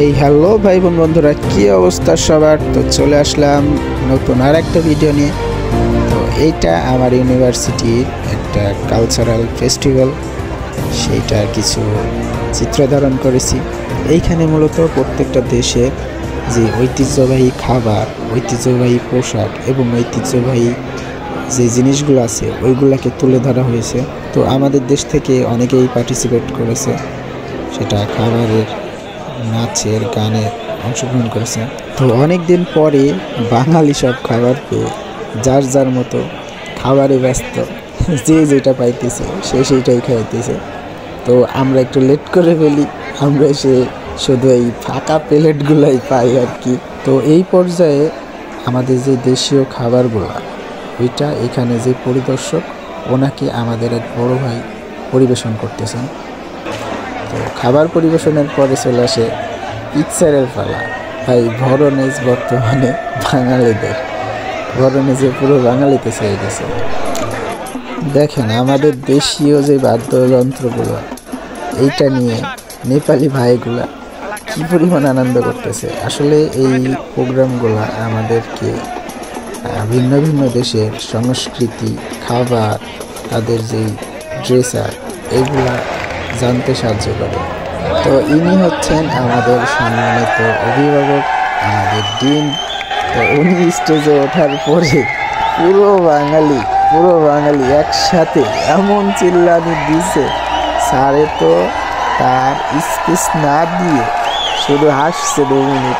এই হ্যালো ভাই বোন বন্ধুরা, কি অবস্থা সবার? তো চলে আসলাম নতুন আর একটা ভিডিও নিয়ে। তো এইটা আমার ইউনিভার্সিটির একটা কালচারাল ফেস্টিভ্যাল, সেইটার কিছু চিত্র ধারণ করেছি। এইখানে মূলত প্রত্যেকটা দেশের যে ঐতিহ্যবাহী খাবার, ঐতিহ্যবাহী পোশাক এবং ঐতিহ্যবাহী যে জিনিসগুলো আছে ওইগুলোকে তুলে ধরা হয়েছে। তো আমাদের দেশ থেকে অনেকেই পার্টিসিপেট করেছে, সেটা খাবারের, নাচের, গানের অংশগ্রহণ করেছে। তো অনেক দিন পরে বাঙালি সব খাবার পেয়ে যার যার মতো খাবারে ব্যস্ত, যে যেটা পাইতেছে সে সেইটাই খাইতেছে। তো আমরা একটু লেট করে ফেলি, আমরা এসে শুধু এই ফাঁকা প্লেটগুলাই পাই আর কি। তো এই পর্যায়ে আমাদের যে দেশীয় খাবারগুলো, ওইটা এখানে যে পরিদর্শক, ওনাকে আমাদের এক বড় ভাই পরিবেশন করতেছেন। তো খাবার পরিবেশনের পরে চলে আসে পিকচারের পালা। ভাই ভরনেজ বর্তমানে বাঙালিদের, ভরনেজে পুরো বাঙালিতে ছেয়ে গেছে। দেখেন আমাদের দেশীয় যে বাদ্যযন্ত্রগুলো, এইটা নিয়ে নেপালি ভাইগুলা কি পরিমাণ আনন্দ করতেছে। আসলে এই প্রোগ্রামগুলো আমাদেরকে ভিন্ন ভিন্ন দেশের সংস্কৃতি, খাবার, তাদের যেই ড্রেসার, এইগুলা জানতে সাহায্য করে। তো ইনি হচ্ছেন আমাদের সম্মানিত অভিভাবক, আমাদের ডিন। তো উনি স্টেজে ওঠার পরে পুরো বাঙালি একসাথে এমন চিল্লানি দিছে, স্যারে তো তার স্পিচ না দিয়ে শুধু হাসছে 2 মিনিট।